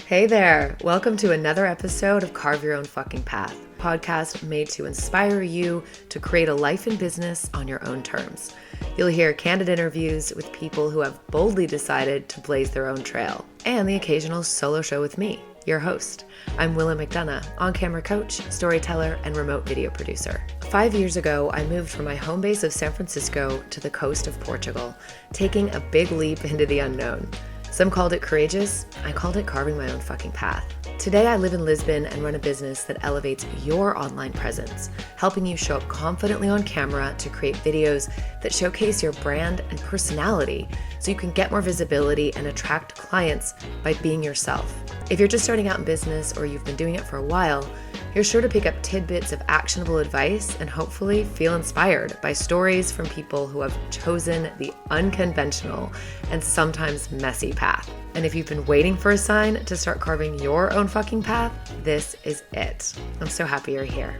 Hey there. Welcome to another episode of Carve Your Own Fucking Path, a podcast made to inspire you to create a life and business on your own terms. You'll hear candid interviews with people who have boldly decided to blaze their own trail, and the occasional solo show with me, your host. I'm Willa McDonough, on-camera coach, storyteller, and remote video producer. 5 years ago, I moved from my home base of San Francisco to the coast of Portugal, taking a big leap into the unknown. Some called it courageous. I called it carving my own fucking path. Today, I live in Lisbon and run a business that elevates your online presence, helping you show up confidently on camera to create videos that showcase your brand and personality so you can get more visibility and attract clients by being yourself. If you're just starting out in business or you've been doing it for a while, you're sure to pick up tidbits of actionable advice and hopefully feel inspired by stories from people who have chosen the unconventional and sometimes messy path. And if you've been waiting for a sign to start carving your own fucking path, this is it. I'm so happy you're here.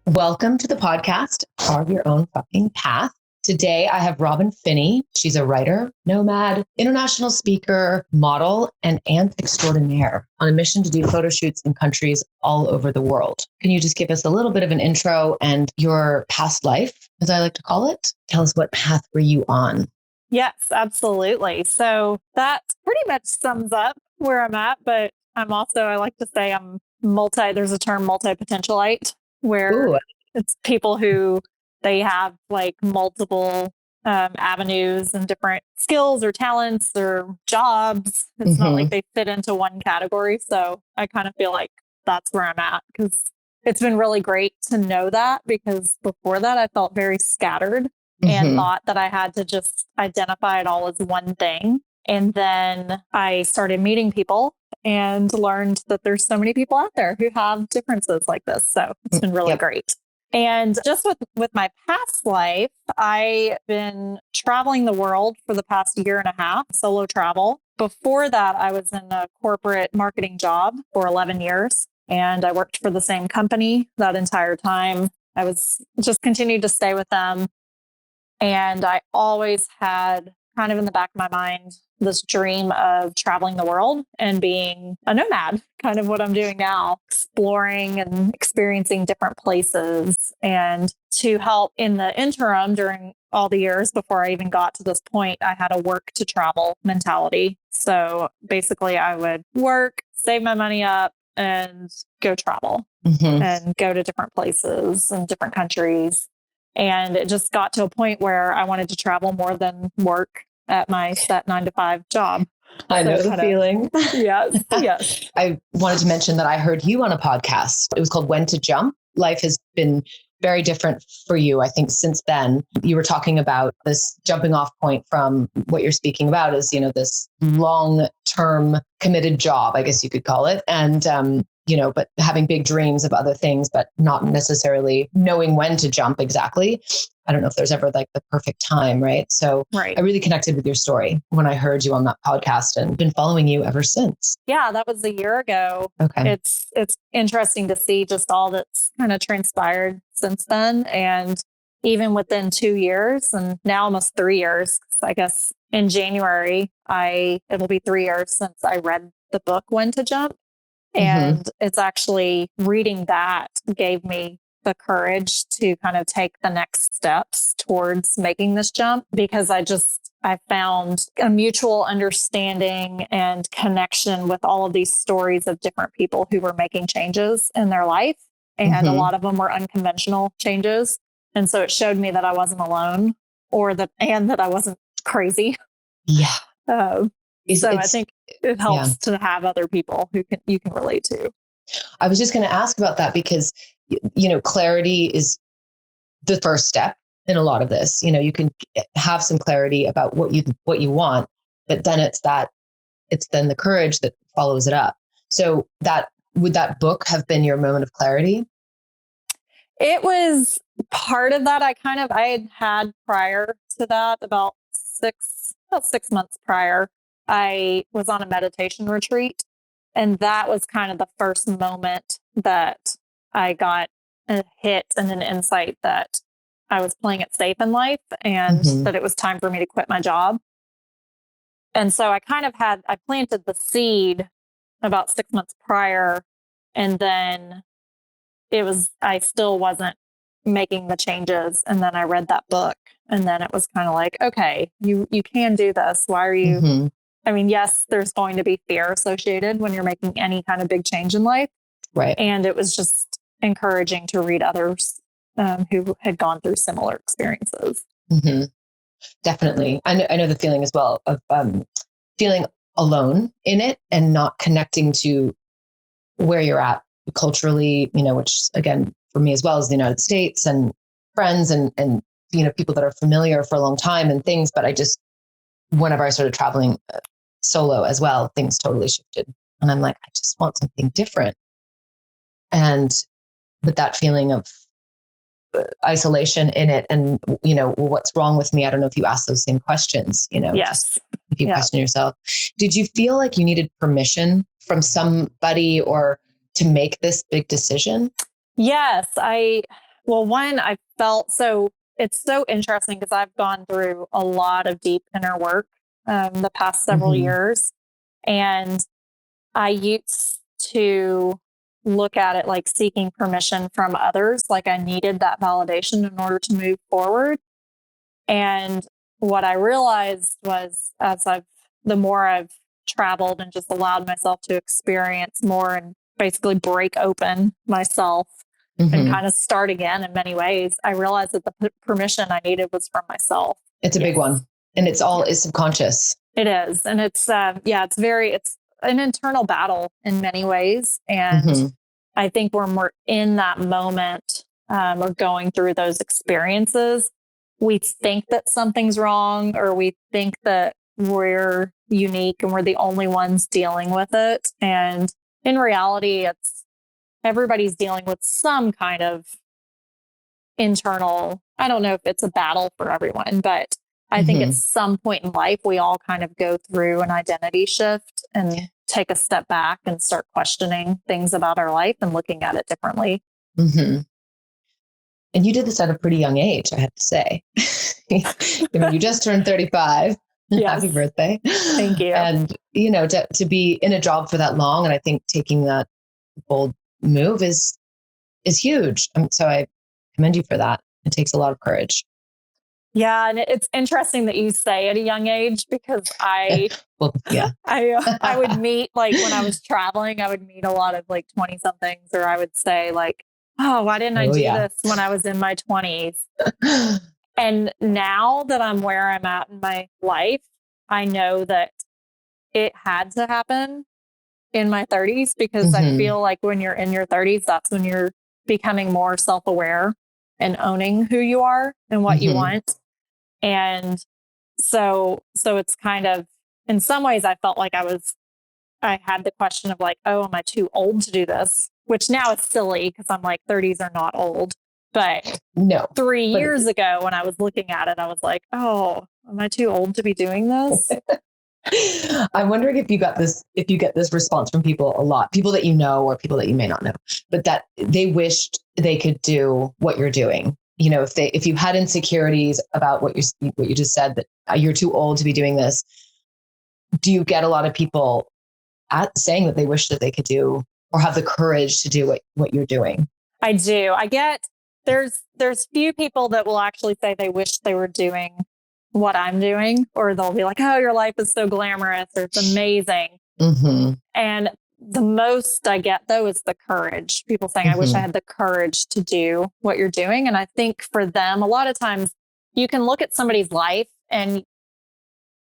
Welcome to the podcast, Carve Your Own Fucking Path. Today, I have Robin Finney. She's a writer, nomad, international speaker, model, and aunt extraordinaire on a mission to do photo shoots in countries all over the world. Can you just give us a little bit of an intro and your past life, as I like to call it? Tell us what path were you on? Yes, absolutely. So that pretty much sums up where I'm at, but I like to say there's a term multi-potentialite, where Ooh. it's people who they have like multiple avenues and different skills or talents or jobs. It's not like they fit into one category. So I kind of feel like that's where I'm at, because it's been really great to know that, because before that I felt very scattered and thought that I had to just identify it all as one thing. And then I started meeting people and learned that there's so many people out there who have differences like this. So it's been really great. And just with my past life, I've been traveling the world for the past year and a half, solo travel. Before that, I was in a corporate marketing job for 11 years, and I worked for the same company that entire time. I was just continued to stay with them. And I always had kind of in the back of my mind this dream of traveling the world and being a nomad, kind of what I'm doing now, exploring and experiencing different places. And to help in the interim during all the years before I even got to this point, I had a work to travel mentality. So basically I would work, save my money up, and go travel and go to different places and different countries. And it just got to a point where I wanted to travel more than work at my set 9-to-5 job. I know the feeling. Yes, yes. I wanted to mention that I heard you on a podcast. It was called When to Jump. Life has been very different for you, I think, since then. You were talking about this jumping off point from what you're speaking about is, this long-term committed job, I guess you could call it. And, but having big dreams of other things, but not necessarily knowing when to jump exactly. I don't know if there's ever like the perfect time, right? So I really connected with your story when I heard you on that podcast and been following you ever since. Yeah, that was a year ago. Okay. It's interesting to see just all that's kind of transpired since then. And even within 2 years and now almost 3 years, I guess in January, it'll be 3 years since I read the book, When to Jump. And it's actually reading that gave me the courage to kind of take the next steps towards making this jump, because I found a mutual understanding and connection with all of these stories of different people who were making changes in their life. And a lot of them were unconventional changes. And so it showed me that I wasn't alone and that I wasn't crazy. Yeah. So I think it helps to have other people who you can relate to. I was just going to ask about that because, clarity is the first step in a lot of this. You can have some clarity about what you want, but then it's then the courage that follows it up. So would that book have been your moment of clarity? It was part of that. I had prior to that, about 6 months prior, I was on a meditation retreat, and that was kind of the first moment that I got a hit and an insight that I was playing it safe in life and that it was time for me to quit my job. And so I planted the seed about 6 months prior, and then I still wasn't making the changes. And then I read that book, and then it was kind of like, okay, you can do this. Why are you, Mm-hmm. I mean, yes, there's going to be fear associated when you're making any kind of big change in life. Right. And it was just encouraging to read others who had gone through similar experiences. Mm-hmm. Definitely. I know the feeling as well of feeling alone in it and not connecting to where you're at culturally, which again, for me as well is the United States and friends and people that are familiar for a long time and things. But whenever I started traveling solo as well, things totally shifted. And I'm like, I just want something different. And with that feeling of isolation in it and, what's wrong with me? I don't know if you ask those same questions, Yes. If you question yourself. Did you feel like you needed permission from somebody or to make this big decision? Yes. I felt so, it's so interesting because I've gone through a lot of deep inner work the past several years. And I used to look at it like seeking permission from others. Like I needed that validation in order to move forward. And what I realized was the more I've traveled and just allowed myself to experience more and basically break open myself and kind of start again in many ways, I realized that the permission I needed was from myself. It's a big one. And it's subconscious. It is. And it's it's an internal battle in many ways. And I think when we're in that moment or going through those experiences, we think that something's wrong, or we think that we're unique and we're the only ones dealing with it. And in reality, everybody's dealing with some kind of internal, I don't know if it's a battle for everyone, but I think at some point in life, we all kind of go through an identity shift and take a step back and start questioning things about our life and looking at it differently. Mm-hmm. And you did this at a pretty young age, I have to say. You just turned 35. Yes. Happy birthday. Thank you. And, to be in a job for that long, and I think taking that bold move is huge. So I commend you for that. It takes a lot of courage. Yeah. And it's interesting that you say at a young age, because I would meet, like when I was traveling, I would meet a lot of like 20 somethings, or I would say like, oh, why didn't I do this when I was in my 20s? And now that I'm where I'm at in my life, I know that it had to happen in my 30s, because I feel like when you're in your 30s, that's when you're becoming more self-aware and owning who you are and what you want. And so it's kind of, in some ways I felt like I had the question of like, oh, am I too old to do this? Which now is silly, because I'm like, 30s are not old. But no, 3 years ago when I was looking at it, I was like, oh, am I too old to be doing this? I'm wondering if you get this response from people a lot, people that you know or people that you may not know, but that they wished they could do what you're doing. If you had insecurities about what you just said, that you're too old to be doing this, do you get a lot of people saying that they wish that they could do or have the courage to do what you're doing? I do. I get there's few people that will actually say they wish they were doing what I'm doing, or they'll be like, oh, your life is so glamorous, or it's amazing. And the most I get, though, is the courage. People saying, I wish I had the courage to do what you're doing. And I think for them, a lot of times you can look at somebody's life and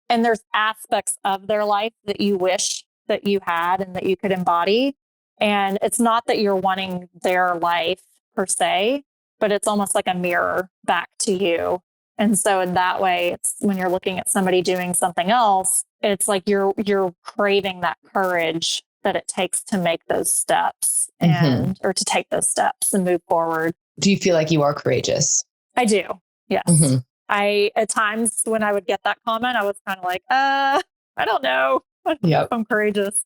there's aspects of their life that you wish that you had and that you could embody. And it's not that you're wanting their life per se, but it's almost like a mirror back to you. And so in that way, it's when you're looking at somebody doing something else, it's like you're craving that courage that it takes to make those steps or to take those steps and move forward. Do you feel like you are courageous? I do. Yes. At times when I would get that comment, I was kind of like, I don't know. I don't know if I'm courageous.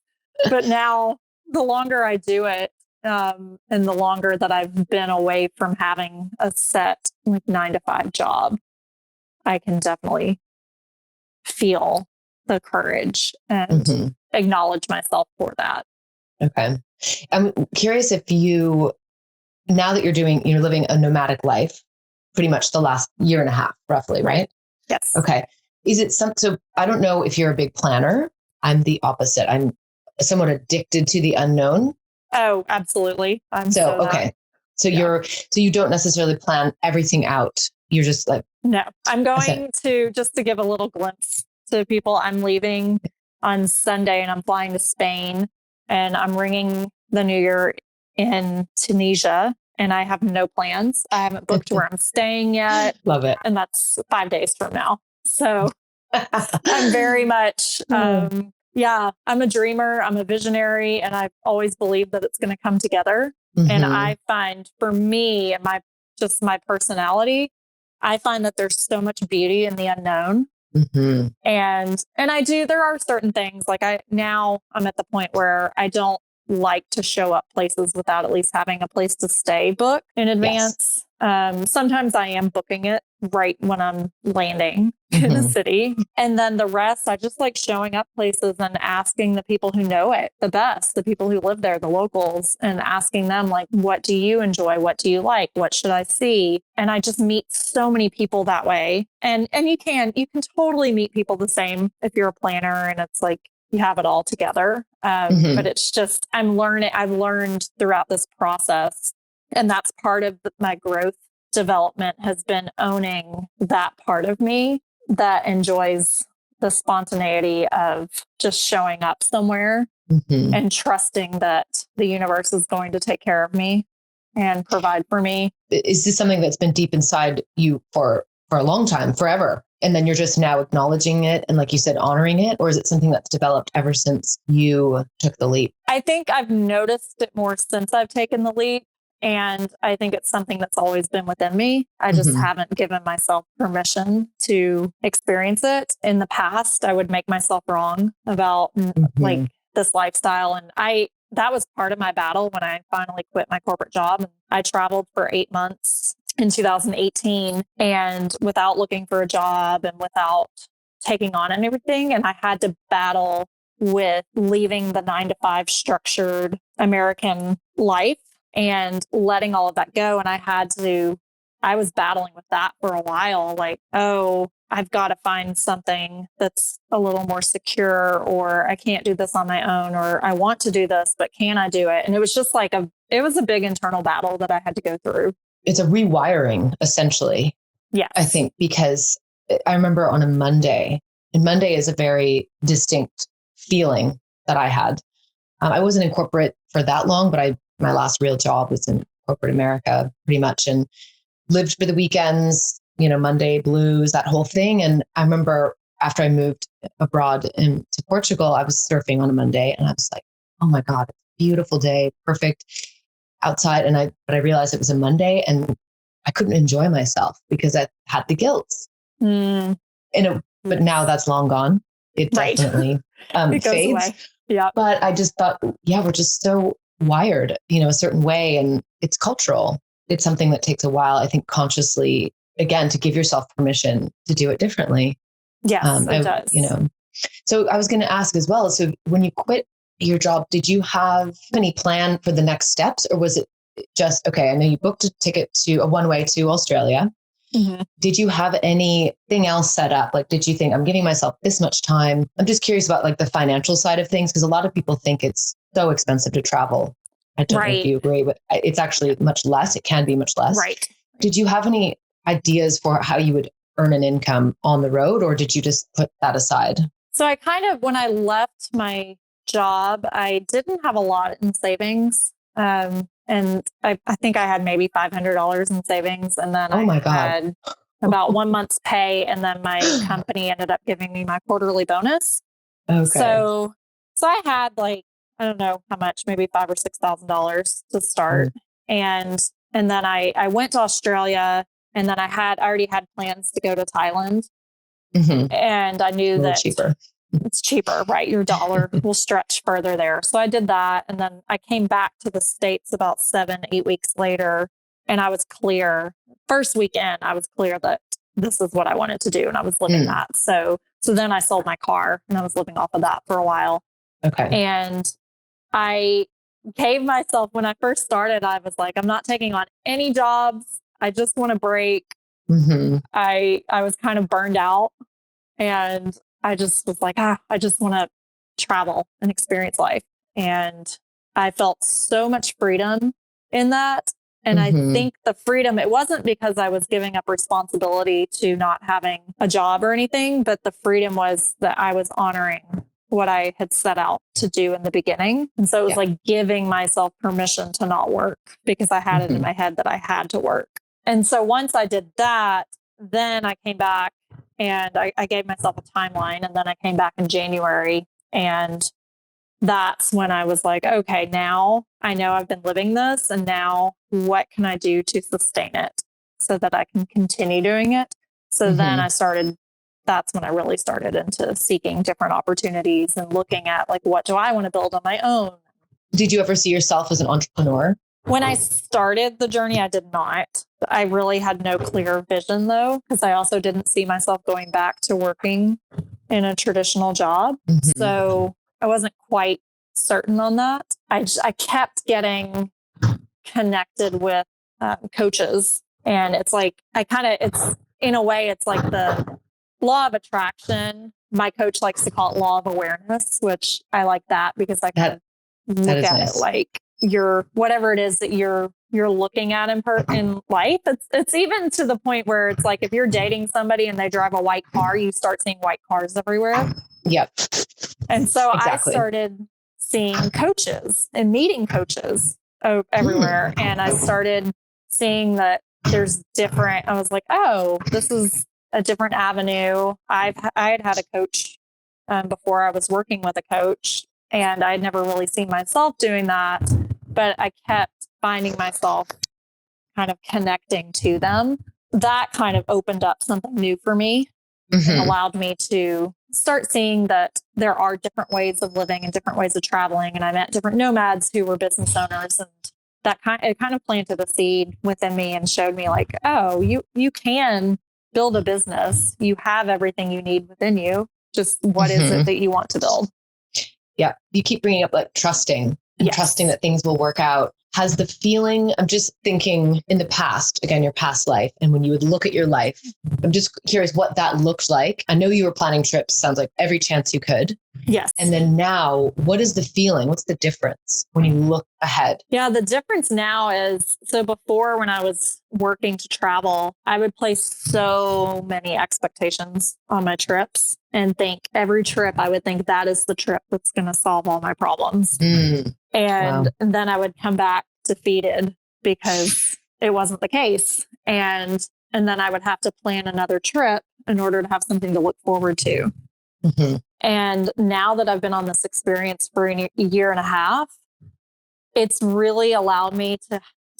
But now the longer I do it, and the longer that I've been away from having a set like 9-to-5 job, I can definitely feel the courage and acknowledge myself for that. Okay. I'm curious if now that you're living a nomadic life, pretty much the last year and a half, roughly, right? Yes. Okay. Is it so I don't know if you're a big planner. I'm the opposite. I'm somewhat addicted to the unknown. Oh, absolutely. Okay. So you don't necessarily plan everything out. You're just like, no, I'm going to, just to give a little glimpse to people, I'm leaving on Sunday and I'm flying to Spain, and I'm ringing the New Year in Tunisia, and I have no plans. I haven't booked where I'm staying yet. Love it. And that's 5 days from now. So I'm very much, I'm a dreamer. I'm a visionary, and I've always believed that it's going to come together. And I find, for me, my personality, I find that there's so much beauty in the unknown. And there are certain things like I'm at the point where I don't like to show up places without at least having a place to stay booked in advance. Sometimes I am booking it right when I'm landing in the city. And then the rest, I just like showing up places and asking the people who know it the best, the people who live there, the locals, and asking them like, what do you enjoy? What do you like? What should I see? And I just meet so many people that way. And you can totally meet people the same if you're a planner and it's like, you have it all together. But it's just, I've learned throughout this process, and that's part of my growth development, has been owning that part of me that enjoys the spontaneity of just showing up somewhere and trusting that the universe is going to take care of me and provide for me. Is this something that's been deep inside you for a long time, forever? And then you're just now acknowledging it and, like you said, honoring it? Or is it something that's developed ever since you took the leap? I think I've noticed it more since I've taken the leap. And I think it's something that's always been within me. I just haven't given myself permission to experience it. In the past, I would make myself wrong about like this lifestyle. And that was part of my battle when I finally quit my corporate job. I traveled for 8 months in 2018, and without looking for a job and without taking on anything. And I had to battle with leaving the 9-to-5 structured American life and letting all of that go. And I was battling with that for a while. Like, I've got to find something that's a little more secure, or I can't do this on my own, or I want to do this, but can I do it? And it was just like it was a big internal battle that I had to go through. It's a rewiring, essentially. Yes. I think, because I remember on a Monday, and Monday is a very distinct feeling that I had. I wasn't in corporate for that long, but my last real job was in corporate America pretty much, and lived for the weekends, Monday blues, that whole thing. And I remember after I moved abroad to Portugal, I was surfing on a Monday and I was like, oh my God, it's a beautiful day, perfect outside. But I realized it was a Monday and I couldn't enjoy myself because I had the guilt. But now that's long gone. It definitely it goes fades. Away. Yeah. But I just thought, we're just so wired, a certain way, and it's cultural. It's something that takes a while, I think, consciously, again, to give yourself permission to do it differently. Yes, it does. So I was going to ask as well. So when you quit your job, did you have any plan for the next steps, or was it just, okay, I know you booked a ticket to a one-way to Australia. Did you have anything else set up? Like, did you think, I'm giving myself this much time? I'm just curious about like the financial side of things, because a lot of people think it's so expensive to travel. I don't know if you agree, but it's actually much less. It can be much less. Right. Did you have any ideas for how you would earn an income on the road, or did you just put that aside? So when I left my job, I didn't have a lot in savings. And I think I had maybe $500 in savings. And then I had about 1 month's pay. And then my company ended up giving me my quarterly bonus. Okay. So I had like, I don't know how much, maybe $5,000 or $6,000 to start. And then I went to Australia, and then I already had plans to go to Thailand. And I knew that it's cheaper, right? Your dollar will stretch further there. So I did that. And then I came back to the States about 7-8 weeks later, and I was clear. First weekend, I was clear that this is what I wanted to do, and I was living that. So So then I sold my car and I was living off of that for a while. Okay. And I gave myself, when I first started, I was like, I'm not taking on any jobs. I just want to break. Mm-hmm. I was kind of burned out, and I just was like, I just want to travel and experience life. And I felt so much freedom in that. And I think the freedom, it wasn't because I was giving up responsibility to not having a job or anything, but the freedom was that I was honoring what I had set out to do in the beginning. And so it was like giving myself permission to not work because I had it in my head that I had to work. And so once I did that, then I came back and I gave myself a timeline. And then I came back in January, and that's when I was like, okay, now I know I've been living this, and now what can I do to sustain it so that I can continue doing it? So then that's when I really started into seeking different opportunities and looking at like, what do I want to build on my own? Did you ever see yourself as an entrepreneur? When I started the journey, I did not. I really had no clear vision though, because I also didn't see myself going back to working in a traditional job. So I wasn't quite certain on that. I kept getting connected with coaches, and it's like, it's in a way, it's like the law of attraction. My coach likes to call it law of awareness, which I like that because I can look at it like whatever it is that you're looking at in life. It's even to the point where it's like, if you're dating somebody and they drive a white car, you start seeing white cars everywhere. Yep. And so I started seeing coaches and meeting coaches everywhere. And I started seeing that there's different, I was like, oh, this is a different avenue. I had a coach before I was working with a coach, and I'd never really seen myself doing that, but I kept finding myself kind of connecting to them. That kind of opened up something new for me and allowed me to start seeing that there are different ways of living and different ways of traveling. And I met different nomads who were business owners, and it kind of planted a seed within me and showed me like, oh, you can build a business. You have everything you need within you. Just what is it that you want to build? Yeah. You keep bringing up like trusting and trusting that things will work out. Has the feeling, I'm just thinking in the past, again, your past life, and when you would look at your life, I'm just curious what that looked like. I know you were planning trips, sounds like every chance you could. Yes. And then now, what is the feeling? What's the difference when you look ahead? Yeah, the difference now is, so before when I was working to travel, I would place so many expectations on my trips and think every trip, I would think that is the trip that's going to solve all my problems. And then I would come back defeated because it wasn't the case. And then I would have to plan another trip in order to have something to look forward to. And now that I've been on this experience for a year and a half, it's really allowed me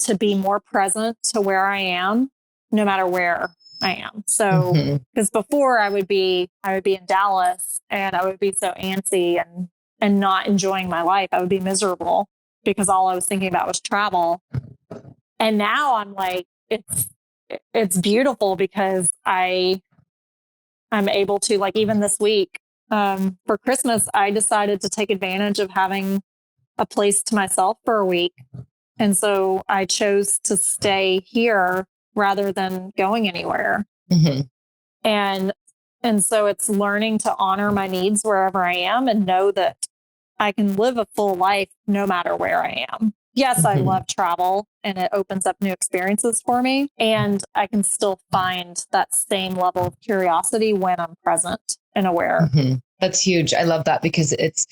to be more present to where I am, no matter where I am. So, because before I would be in Dallas and I would be so antsy and not enjoying my life. I would be miserable because all I was thinking about was travel. And now I'm like, it's beautiful because I'm able to, like, even this week, for Christmas, I decided to take advantage of having a place to myself for a week. And so I chose to stay here rather than going anywhere. And so it's learning to honor my needs wherever I am and know that I can live a full life no matter where I am. Yes, I love travel and it opens up new experiences for me. And I can still find that same level of curiosity when I'm present and aware. That's huge. I love that because it's,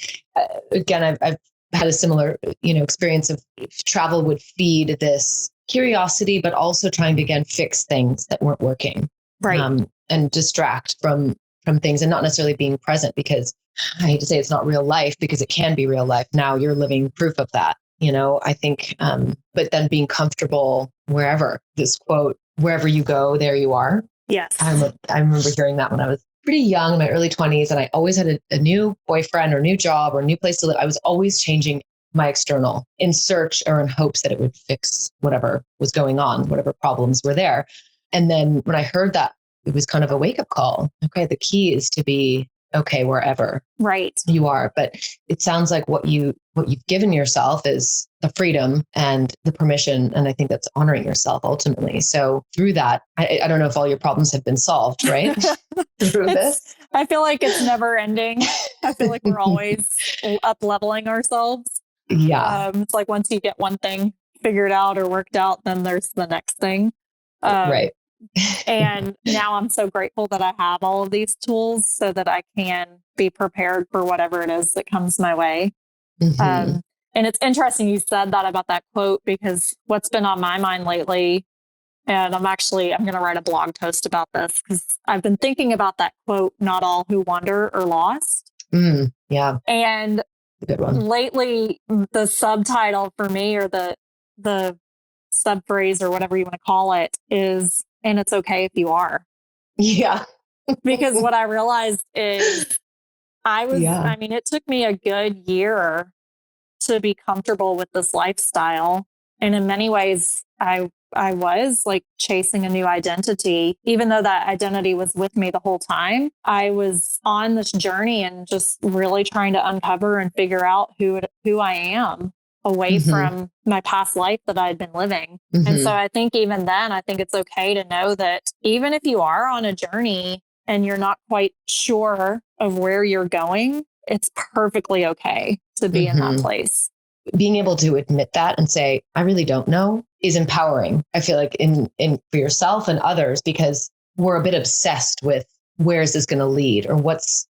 again, I've had a similar, experience of travel would feed this curiosity, but also trying to, again, fix things that weren't working. Right. And distract from things and not necessarily being present, because I hate to say it's not real life because it can be real life. Now you're living proof of that, I think, but then being comfortable wherever, this quote, wherever you go, there you are. Yes. I remember hearing that when I was pretty young, in my early 20s, and I always had a new boyfriend or new job or new place to live. I was always changing my external in search or in hopes that it would fix whatever was going on, whatever problems were there. And then when I heard that it was kind of a wake-up call. Okay, the key is to be okay wherever Right. you are. But it sounds like what you've given yourself is the freedom and the permission. And I think that's honoring yourself ultimately. So through that, I don't know if all your problems have been solved, right? Through this. I feel like it's never ending. I feel like we're always up leveling ourselves. Yeah. It's like once you get one thing figured out or worked out, then there's the next thing. Right. And now I'm so grateful that I have all of these tools so that I can be prepared for whatever it is that comes my way. And it's interesting you said that about that quote, because what's been on my mind lately, and I'm going to write a blog post about this because I've been thinking about that quote, not all who wander are lost. Yeah. And a good one. Lately, the subtitle for me, or the sub phrase or whatever you want to call it, is, and it's okay if you are. Yeah. Because what I realized is I mean, it took me a good year to be comfortable with this lifestyle. And in many ways, I was like chasing a new identity, even though that identity was with me the whole time. I was on this journey and just really trying to uncover and figure out who I am away from my past life that I'd been living. And so I think even then, I think it's okay to know that even if you are on a journey and you're not quite sure of where you're going, it's perfectly okay to be in that place. Being able to admit that and say, I really don't know, is empowering. I feel like in for yourself and others, because we're a bit obsessed with where is this going to lead, or what's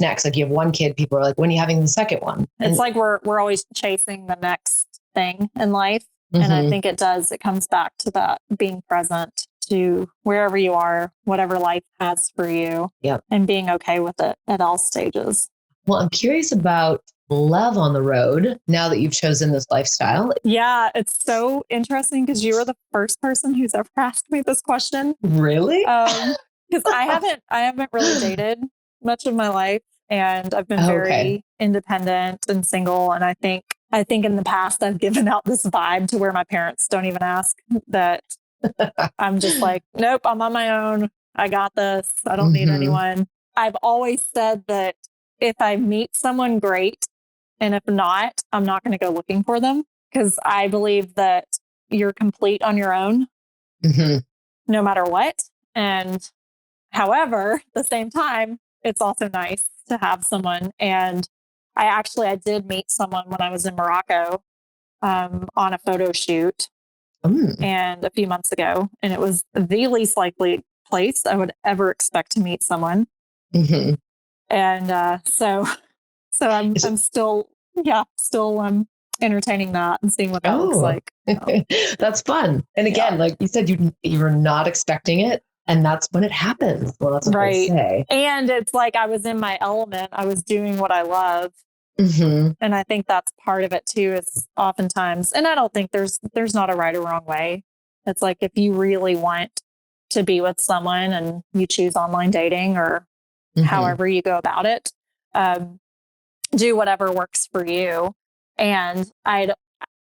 next. Like you have one kid, people are like, when are you having the second one? And it's like we're always chasing the next thing in life. And I think it comes back to that being present to wherever you are, whatever life has for you, and being okay with it at all stages. Well, I'm curious about love on the road now that you've chosen this lifestyle. Yeah, it's so interesting because you were the first person who's ever asked me this question. Really? Because I haven't really dated much of my life, and I've been very independent and single. And I think in the past I've given out this vibe to where my parents don't even ask, that I'm just like, nope, I'm on my own. I got this. I don't need anyone. I've always said that if I meet someone, great. And if not, I'm not going to go looking for them, because I believe that you're complete on your own, no matter what. And however, at the same time, it's also nice to have someone. And I did meet someone when I was in Morocco on a photo shoot and a few months ago. And it was the least likely place I would ever expect to meet someone. And so I'm still entertaining that and seeing what that looks like. That's fun. And again, like you said, you were not expecting it, and that's when it happens. Well, that's what they say. And it's like I was in my element. I was doing what I love. And I think that's part of it too, is oftentimes, and I don't think there's not a right or wrong way. It's like, if you really want to be with someone and you choose online dating or however you go about it, do whatever works for you. And I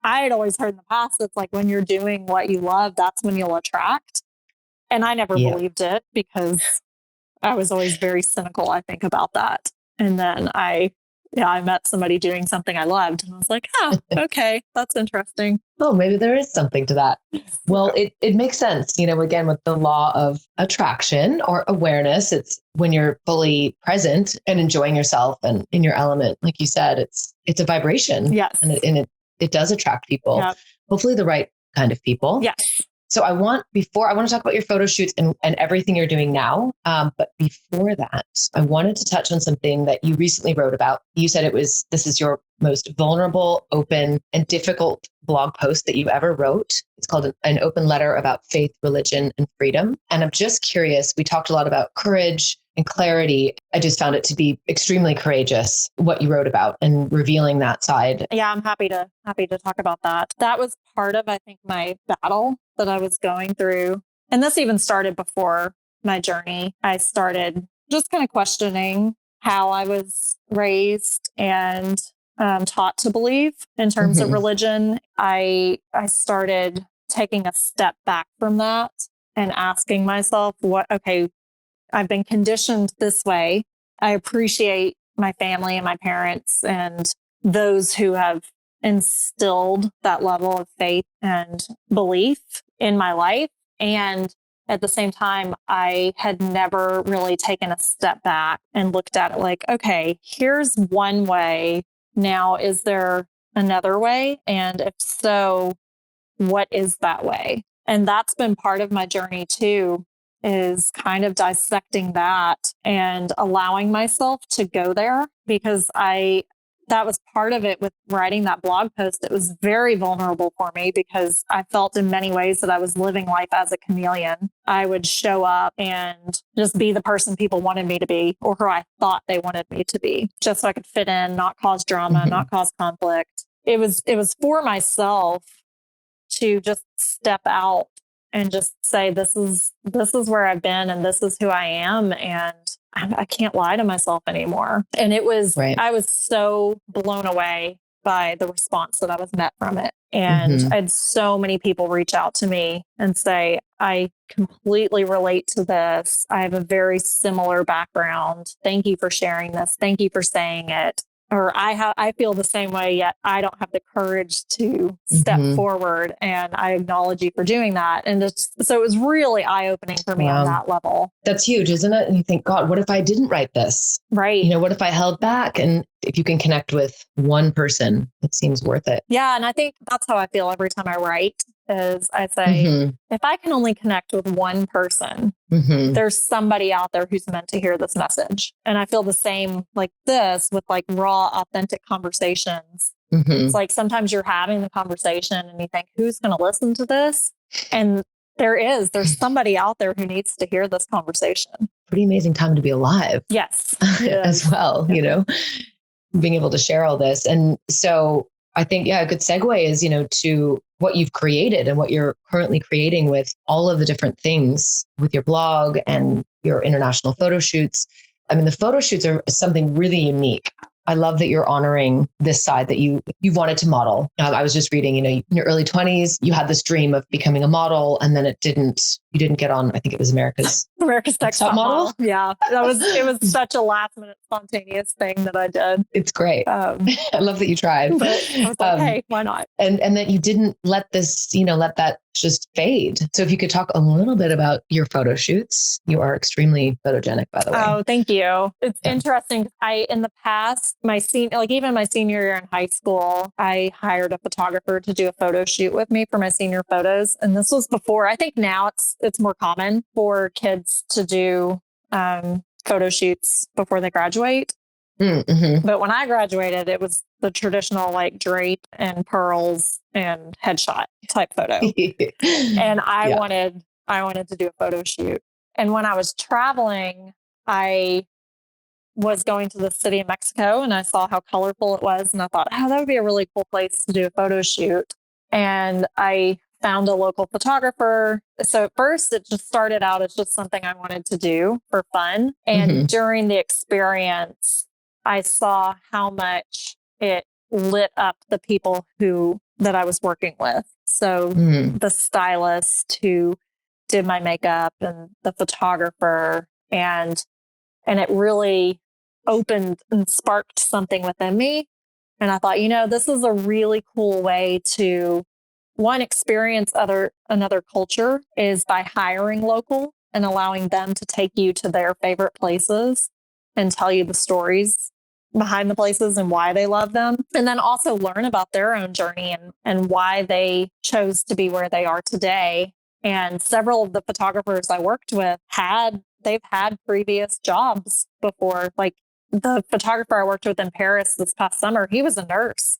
had always heard in the past, it's like when you're doing what you love, that's when you'll attract. And I never believed it, because I was always very cynical, I think, about that. And then I met somebody doing something I loved, and I was like, oh, okay, that's interesting. Oh, maybe there is something to that. Well, it makes sense. Again, with the law of attraction or awareness, it's when you're fully present and enjoying yourself and in your element. Like you said, it's a vibration. Yes. And it does attract people, hopefully the right kind of people. Yes. So I want to talk about your photo shoots and everything you're doing now. But before that, I wanted to touch on something that you recently wrote about. You said this is your most vulnerable, open, and difficult blog post that you ever wrote. It's called An Open Letter About Faith, Religion, and Freedom. And I'm just curious, we talked a lot about courage and clarity. I just found it to be extremely courageous, what you wrote about and revealing that side. Yeah, I'm happy to talk about that. That was part of, I think, my battle that I was going through. And this even started before my journey. I started just kind of questioning how I was raised and taught to believe in terms of religion. I started taking a step back from that and asking myself, I've been conditioned this way. I appreciate my family and my parents and those who have instilled that level of faith and belief in my life. And at the same time, I had never really taken a step back and looked at it like, okay, here's one way. Now, is there another way? And if so, what is that way? And that's been part of my journey too, is kind of dissecting that and allowing myself to go there, because that was part of it with writing that blog post. It was very vulnerable for me because I felt in many ways that I was living life as a chameleon. I would show up and just be the person people wanted me to be, or who I thought they wanted me to be, just so I could fit in, not cause drama, not cause conflict. It was for myself to just step out and just say, this is where I've been and this is who I am. And I can't lie to myself anymore. And it was, I was so blown away by the response that I was met from it. And I had so many people reach out to me and say, I completely relate to this. I have a very similar background. Thank you for sharing this. Thank you for saying it. Or I feel the same way, yet I don't have the courage to step forward. And I acknowledge you for doing that. And so it was really eye-opening for me on that level. That's huge, isn't it? And you think, God, what if I didn't write this? Right. You know, what if I held back? And if you can connect with one person, it seems worth it. Yeah. And I think that's how I feel every time I write, is I say, if I can only connect with one person, there's somebody out there who's meant to hear this message. And I feel the same like this with like raw, authentic conversations. It's like sometimes you're having the conversation and you think, who's going to listen to this? And there's somebody out there who needs to hear this conversation. Pretty amazing time to be alive. Yes. As well, you know, being able to share all this. And so I think, a good segue is, to what you've created and what you're currently creating with all of the different things with your blog and your international photo shoots. I mean, the photo shoots are something really unique. I love that you're honoring this side that you wanted to model. I was just reading, in your early 20s, you had this dream of becoming a model, and then you didn't get on, I think it was America's Next Top Model. Yeah, it was such a last minute spontaneous thing that I did. It's great. I love that you tried. But I was like, hey, why not? And that you didn't let this, let that just fade. So if you could talk a little bit about your photo shoots. You are extremely photogenic, by the way. Oh, thank you. It's interesting. In the past, even my senior year in high school, I hired a photographer to do a photo shoot with me for my senior photos. And this was before, I think now it's more common for kids to do photo shoots before they graduate. But when I graduated, it was the traditional like drape and pearls and headshot type photo. And I wanted to do a photo shoot. And when I was traveling, I was going to the city of Mexico and I saw how colorful it was. And I thought, that would be a really cool place to do a photo shoot. And I found a local photographer. So at first it just started out as just something I wanted to do for fun. And during the experience, I saw how much it lit up the people that I was working with. So the stylist who did my makeup and the photographer, and it really opened and sparked something within me. And I thought, this is a really cool way to experience another culture, is by hiring local and allowing them to take you to their favorite places and tell you the stories behind the places and why they love them. And then also learn about their own journey and why they chose to be where they are today. And several of the photographers I worked with they've had previous jobs before. Like the photographer I worked with in Paris this past summer, he was a nurse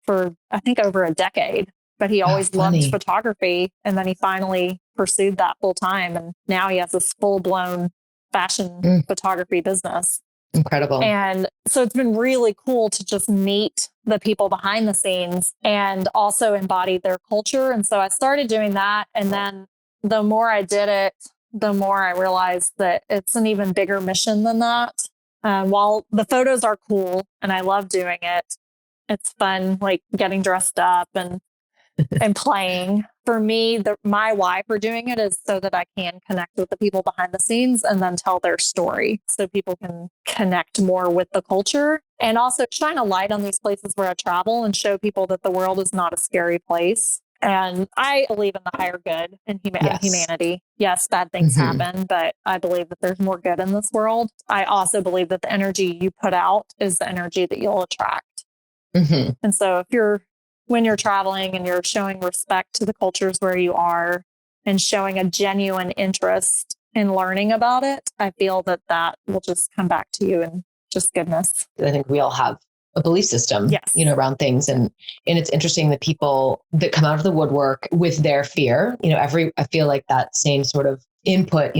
for, I think, over a decade, but he always loved photography. And then he finally pursued that full time. And now he has this full blown fashion photography business. Incredible. And so it's been really cool to just meet the people behind the scenes and also embody their culture. And so I started doing that. And then the more I did it, the more I realized that it's an even bigger mission than that. While the photos are cool and I love doing it, it's fun, like getting dressed up and and playing. For me, my why for doing it is so that I can connect with the people behind the scenes and then tell their story so people can connect more with the culture, and also shine a light on these places where I travel and show people that the world is not a scary place. And I believe in the higher good and humanity. Yes, bad things happen, but I believe that there's more good in this world. I also believe that the energy you put out is the energy that you'll attract. And so when you're traveling and you're showing respect to the cultures where you are and showing a genuine interest in learning about it, I feel that will just come back to you in just goodness. I think we all have a belief system, around things. And it's interesting that people that come out of the woodwork with their fear, I feel like that same sort of input,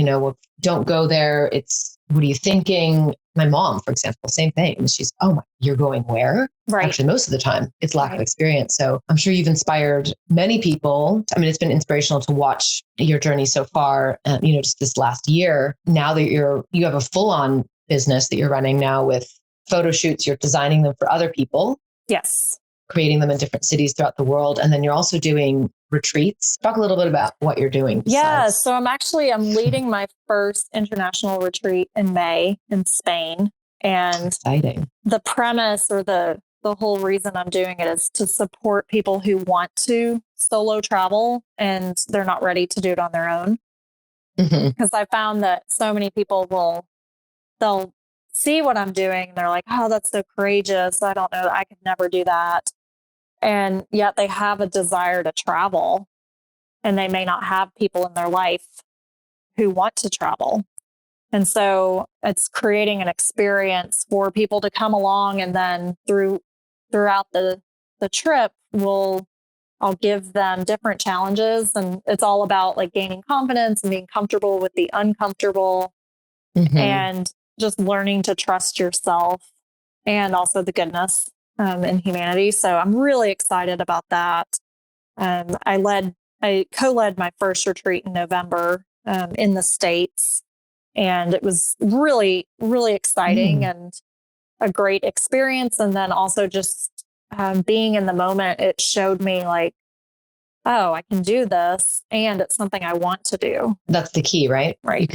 don't go there. It's, what are you thinking? My mom, for example, same thing. She's, you're going where? Right. Actually, most of the time it's lack of experience. So I'm sure you've inspired many people. I mean, it's been inspirational to watch your journey so far. Just this last year, now that you have a full on business that you're running now with photo shoots, you're designing them for other people. Yes. Creating them in different cities throughout the world. And then you're also doing retreats. Talk a little bit about what you're doing. Yeah. So I'm leading my first international retreat in May in Spain. And exciting. The premise or the whole reason I'm doing it is to support people who want to solo travel and they're not ready to do it on their own. Because I found that so many people they'll see what I'm doing and they're like, oh, that's so courageous. I don't know. I could never do that. And yet they have a desire to travel and they may not have people in their life who want to travel. And so it's creating an experience for people to come along, and then throughout the trip, I'll give them different challenges, and it's all about like gaining confidence and being comfortable with the uncomfortable and just learning to trust yourself and also the goodness in humanity. So I'm really excited about that. I co-led my first retreat in November in the States, and it was really, really exciting and a great experience. And then also just being in the moment, it showed me like, oh, I can do this, and it's something I want to do. That's the key, right? Right.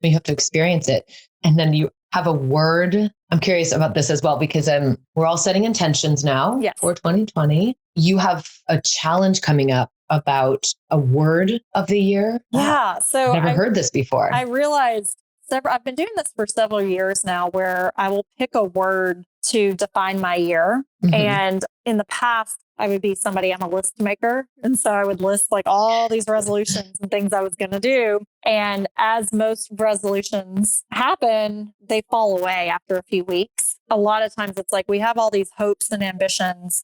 You have to experience it. And then you have a word. I'm curious about this as well, because we're all setting intentions now for 2020. You have a challenge coming up about a word of the year. Yeah. So I've never heard this before. I realized I've been doing this for several years now, where I will pick a word to define my year. And in the past, I would be I'm a list maker. And so I would list like all these resolutions and things I was going to do. And as most resolutions happen, they fall away after a few weeks. A lot of times it's like we have all these hopes and ambitions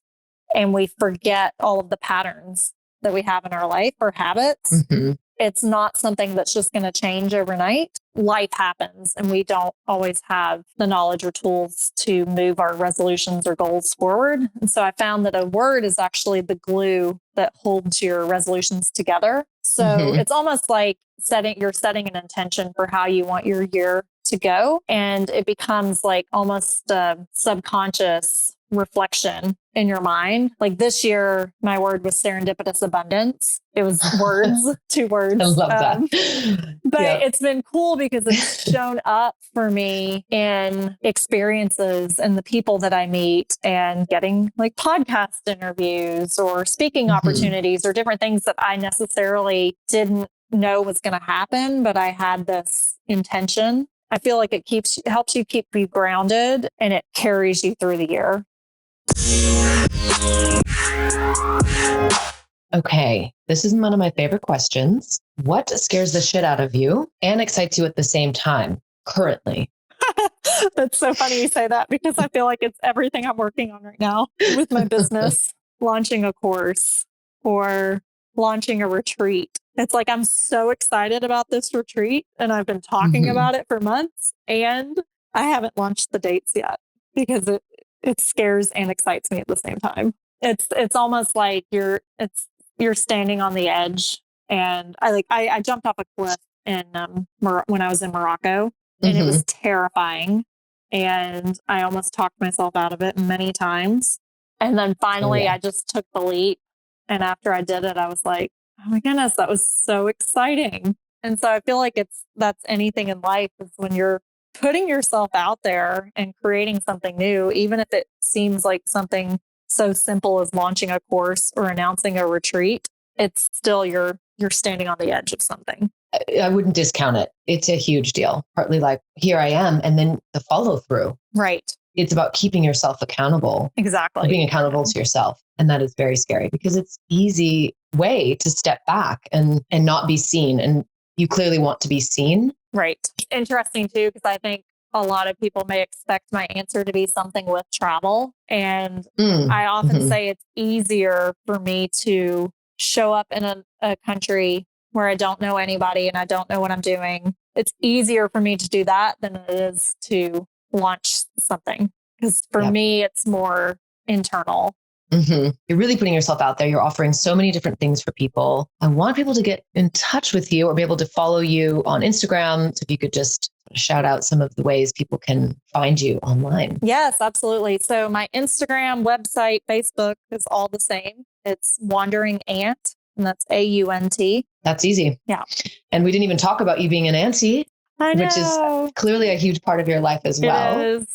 and we forget all of the patterns that we have in our life or habits. It's not something that's just going to change overnight. Life happens and we don't always have the knowledge or tools to move our resolutions or goals forward. And so I found that a word is actually the glue that holds your resolutions together. So it's almost like you're setting an intention for how you want your year to go. And it becomes like almost a subconscious reflection in your mind. Like this year, my word was serendipitous abundance. It was words, 2 words. I love that. But it's been cool because it's shown up for me in experiences and the people that I meet and getting like podcast interviews or speaking opportunities or different things that I necessarily didn't know was going to happen, but I had this intention. I feel like it helps you keep you grounded and it carries you through the year. Okay, this is one of my favorite questions. What scares the shit out of you and excites you at the same time currently? That's so funny you say that, because I feel like it's everything I'm working on right now with my business, launching a course or launching a retreat. It's like I'm so excited about this retreat and I've been talking about it for months and I haven't launched the dates yet because it scares and excites me at the same time. It's almost like you're standing on the edge. And I jumped off a cliff in when I was in Morocco, and it was terrifying. And I almost talked myself out of it many times. And then finally I just took the leap And after I did it, I was like, oh my goodness, that was so exciting. And so I feel like that's anything in life, is when you're putting yourself out there and creating something new, even if it seems like something so simple as launching a course or announcing a retreat, it's still you're standing on the edge of something. I wouldn't discount it. It's a huge deal. Partly like, here I am, and then the follow through. Right. It's about keeping yourself accountable. Exactly. Being accountable to yourself. And that is very scary, because it's easy way to step back and not be seen. And you clearly want to be seen. Right. Interesting too, because I think a lot of people may expect my answer to be something with travel. And I often say it's easier for me to show up in a country where I don't know anybody and I don't know what I'm doing. It's easier for me to do that than it is to launch something. Because for me, it's more internal. You're really putting yourself out there. You're offering so many different things for people. I want people to get in touch with you or be able to follow you on Instagram. So if you could just shout out some of the ways people can find you online. Yes, absolutely. So my Instagram, website, Facebook is all the same. It's Wandering Ant, and that's AUNT. That's easy. Yeah. And we didn't even talk about you being an auntie, which is clearly a huge part of your life as well. It is.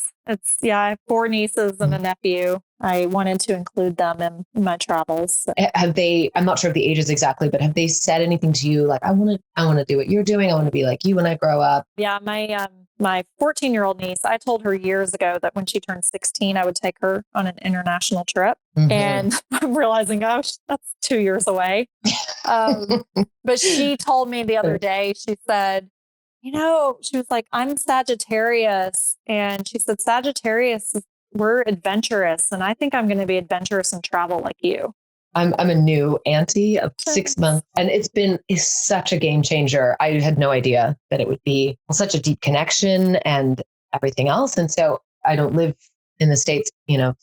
I have 4 nieces and a nephew. I wanted to include them in my travels. So. Have they, I'm not sure of the ages exactly, but have they said anything to you like, I want to do what you're doing. I want to be like you when I grow up? Yeah, my 14-year-old niece, I told her years ago that when she turned 16, I would take her on an international trip. And I'm realizing, that's 2 years away. But she told me the other day, she said, she was like, I'm Sagittarius. And she said, Sagittarius, we're adventurous. And I think I'm going to be adventurous and travel like you. I'm a new auntie of 6 months, and it's such a game changer. I had no idea that it would be such a deep connection and everything else. And so I don't live in the States,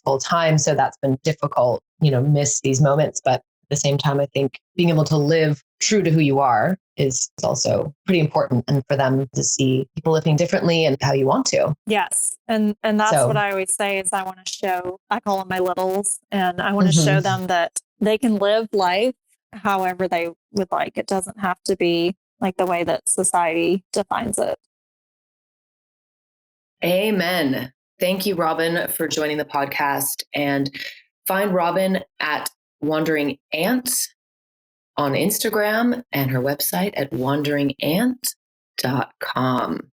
full time. So that's been difficult, miss these moments. But at the same time, I think being able to live true to who you are is also pretty important, and for them to see people living differently and how you want to. Yes. And that's what I always say is I want to show, I call them my littles, and I want to show them that they can live life however they would like. It doesn't have to be like the way that society defines it. Amen. Thank you, Robin, for joining the podcast, and find Robin at Wandering Ant on Instagram and her website at wanderingant.com.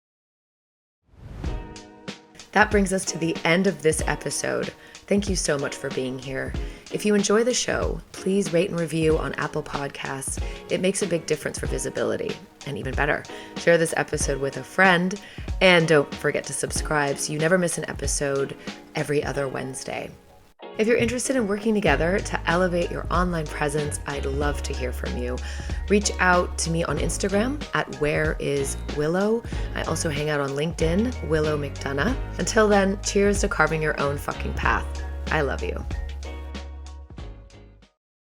That brings us to the end of this episode. Thank you so much for being here. If you enjoy the show, please rate and review on Apple Podcasts. It makes a big difference for visibility. And even better, share this episode with a friend. And don't forget to subscribe so you never miss an episode every other Wednesday. If you're interested in working together to elevate your online presence, I'd love to hear from you. Reach out to me on Instagram at whereiswillow. I also hang out on LinkedIn, Willow McDonough. Until then, cheers to carving your own fucking path. I love you.